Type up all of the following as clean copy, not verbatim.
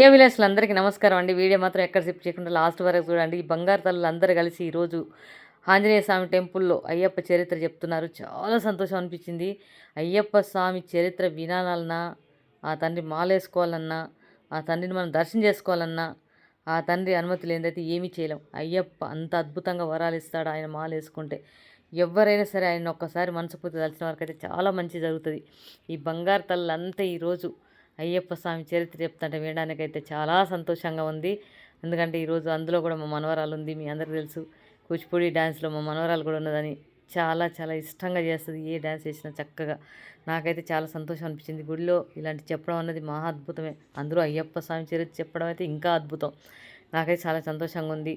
విలాసులందరికీ నమస్కారం అండి. వీడియో మాత్రం ఎక్కడ స్కిప్ చేయకుండా లాస్ట్ వరకు చూడండి. ఈ బంగారు తల్లులు అందరూ కలిసి ఈరోజు ఆంజనేయ స్వామి టెంపుల్‌లో అయ్యప్ప చరిత్ర చెప్తున్నారు. చాలా సంతోషం అనిపించింది. అయ్యప్ప స్వామి చరిత్ర వినాలన్నా, ఆ తండ్రి మాలేసుకోవాలన్నా, ఆ తండ్రిని మనం దర్శనం చేసుకోవాలన్నా, ఆ తండ్రి అనుమతి లేనిదైతే ఏమీ చేయలేం. అయ్యప్ప అంత అద్భుతంగా వరాలిస్తాడు ఆయన మాలేసుకుంటే. ఎవ్వరైనా సరే ఆయన ఒక్కసారి మనస్ఫూర్తిగా తలిచిన వారికైతే చాలా మంచి జరుగుతది. ఈ బంగారు తల్లులంతా ఈరోజు అయ్యప్ప స్వామి చరిత్ర చెప్తుంటే వినడానికైతే చాలా సంతోషంగా ఉంది. ఎందుకంటే ఈరోజు అందులో కూడా మా మనవరాలు ఉంది. మీ అందరికీ తెలుసు కూచిపూడి డ్యాన్స్లో మా మనవరాలు కూడా ఉన్నదని. చాలా చాలా ఇష్టంగా చేస్తుంది. ఏ డ్యాన్స్ చేసినా చక్కగా. నాకైతే చాలా సంతోషం అనిపించింది. గుడిలో ఇలాంటి చెప్పడం అన్నది మహా అద్భుతమే. అందులో అయ్యప్ప స్వామి చరిత్ర చెప్పడం అయితే ఇంకా అద్భుతం. నాకైతే చాలా సంతోషంగా ఉంది.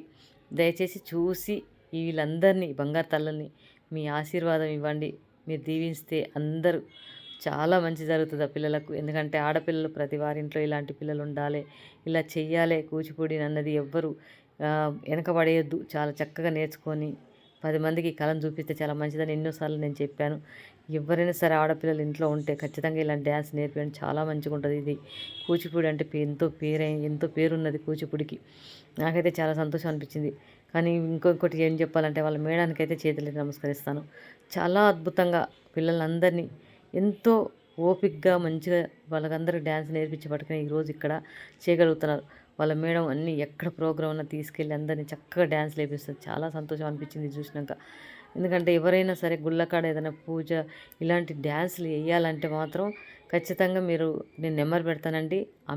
దయచేసి చూసి వీళ్ళందరినీ బంగారు తల్లుల్ని మీ ఆశీర్వాదం ఇవ్వండి. మీరు దీవిస్తే అందరూ చాలా మంచి జరుగుతుంది ఆ పిల్లలకు. ఎందుకంటే ఆడపిల్లలు ప్రతి వారింట్లో ఇలాంటి పిల్లలు ఉండాలి, ఇలా చెయ్యాలి కూచిపూడి అన్నది ఎవ్వరు వెనకబడేయద్దు. చాలా చక్కగా నేర్చుకొని 10 మందికి కళను చూపిస్తే చాలా మంచిదని ఎన్నోసార్లు నేను చెప్పాను. ఎవరైనా సరే ఆడపిల్లలు ఇంట్లో ఉంటే ఖచ్చితంగా ఇలాంటి డ్యాన్స్ నేర్పించడం చాలా మంచిగా ఉంటుంది. ఇది కూచిపూడి అంటే ఎంతో పేరున్నది కూచిపూడికి. నాకైతే చాలా సంతోషం అనిపించింది. కానీ ఇంకొకటి ఏం చెప్పాలంటే వాళ్ళ మేడానికైతే చేతులెత్తి నమస్కరిస్తాను. చాలా అద్భుతంగా పిల్లలందరినీ ఎంతో ఓపికగా మంచిగా వాళ్ళకందరికి డ్యాన్స్ నేర్పించి పట్టుకుని ఈరోజు ఇక్కడ చేయగలుగుతున్నారు. వాళ్ళ మేడం అన్నీ ఎక్కడ ప్రోగ్రామ్ ఉన్నా తీసుకెళ్ళి అందరినీ చక్కగా డ్యాన్స్ లేపిస్తుంది. చాలా సంతోషం అనిపించింది చూసినాక. ఎందుకంటే ఎవరైనా సరే గుళ్ళకాడ ఏదైనా పూజ ఇలాంటి డ్యాన్స్లు వేయాలంటే మాత్రం ఖచ్చితంగా నేను నెంబర్ పెడతానండి. ఆ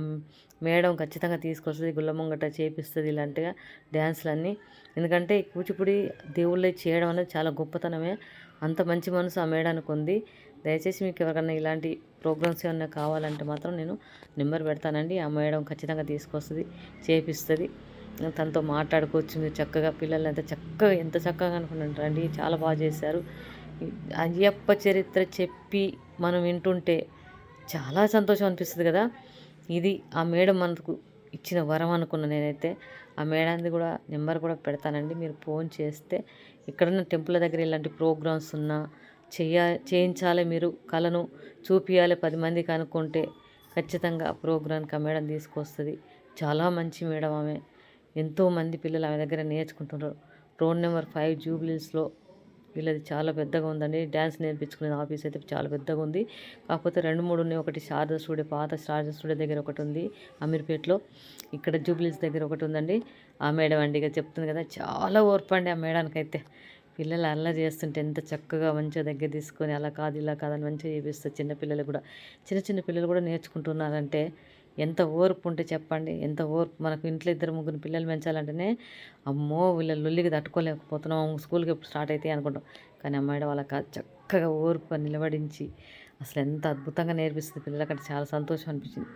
మేడం ఖచ్చితంగా తీసుకొస్తుంది, గుళ్ళ ముంగట చేపిస్తుంది ఇలాంటిగా డ్యాన్స్లన్నీ. ఎందుకంటే కూచిపూడి దేవుళ్ళే చేయడం అనేది చాలా గొప్పతనమే. అంత మంచి మనసు ఆ మేడానికి ఉంది. దయచేసి మీకు ఎవరికన్నా ఇలాంటి ప్రోగ్రామ్స్ ఏమన్నా కావాలంటే మాత్రం నేను నెంబర్ పెడతానండి. ఆ మేడం ఖచ్చితంగా తీసుకొస్తుంది, చేపిస్తుంది. తనతో మాట్లాడుకోవచ్చు మీరు చక్కగా. పిల్లల్ని అయితే చక్కగా ఎంత చక్కగా అనుకుంటారండి. చాలా బాగా చేశారు. అయ్యప్ప చరిత్ర చెప్పి మనం వింటుంటే చాలా సంతోషం అనిపిస్తుంది కదా. ఇది ఆ మేడం మనకు ఇచ్చిన వరం అనుకున్న నేనైతే. ఆ మేడంది కూడా నెంబర్ కూడా పెడతానండి. మీరు ఫోన్ చేస్తే ఎక్కడన్నా టెంపుల్ దగ్గర ఇలాంటి ప్రోగ్రామ్స్ ఉన్నా చేయించాలి, మీరు కళను చూపియాలి 10 మందికి అనుకుంటే ఖచ్చితంగా ఆ ప్రోగ్రామ్కి ఆ మేడం తీసుకొస్తుంది. చాలా మంచి మేడం ఆమె. ఎంతోమంది పిల్లలు ఆమె దగ్గర నేర్చుకుంటున్నారు. రోడ్ నెంబర్ 5 జూబ్లీస్లో వీళ్ళది చాలా పెద్దగా ఉందండి. డ్యాన్స్ నేర్పించుకునే ఆఫీస్ అయితే చాలా పెద్దగా ఉంది. కాకపోతే 2, 3 ఉన్నాయి. ఒకటి శారదా స్టూడియో, పాత శారదా స్టూడియో దగ్గర ఒకటి ఉంది అమీర్పేటలో. ఇక్కడ జూబ్లీస్ దగ్గర ఒకటి ఉందండి. ఆ మేడం అండి ఇక చెప్తుంది కదా, చాలా ఓర్పు అండి ఆ మేడానికైతే. పిల్లలు అల్లరి చేస్తుంటే ఎంత చక్కగా మంచిగా దగ్గర తీసుకొని అలా కాదు ఇలా కాదని మంచిగా చేపిస్తుంది. చిన్నపిల్లలు కూడా చిన్న పిల్లలు కూడా నేర్చుకుంటున్నారంటే ఎంత ఓర్పు ఉంటే చెప్పండి. ఎంత ఓర్పు. మనకు ఇంట్లో 2, 3 పిల్లలు పెంచాలంటేనే అమ్మో వీళ్ళ లొల్లికి తట్టుకోలేకపోతున్నాం, స్కూల్కి ఎప్పుడు స్టార్ట్ అవుతాయి అనుకుంటాం. కానీ అమ్మాయి వాళ్ళకి చక్కగా ఓర్పు నిలబడించి అసలు ఎంత అద్భుతంగా నేర్పిస్తుంది పిల్లలకంటే చాలా సంతోషం అనిపించింది.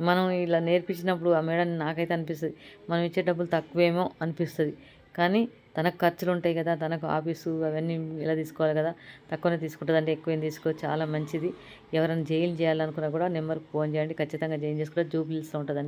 మనం ఇలా నేర్పించినప్పుడు ఆ మేడం నాకైతే అనిపిస్తుంది మనం ఇచ్చే డబ్బులు తక్కువేమో అనిపిస్తుంది. కానీ తనకు ఖర్చులు ఉంటాయి కదా, తనకు ఆఫీసు అవన్నీ ఇలా తీసుకోవాలి కదా, తక్కువనే తీసుకుంటుంది అంటే ఎక్కువేం తీసుకో. చాలా మంచిది. ఎవరైనా జాయిన్ చేయాలనుకున్నా కూడా నెంబర్కి ఫోన్ చేయండి. ఖచ్చితంగా జాయిన్ చేసుకుంటే జూబ్లీస్లో ఉంటుందండి.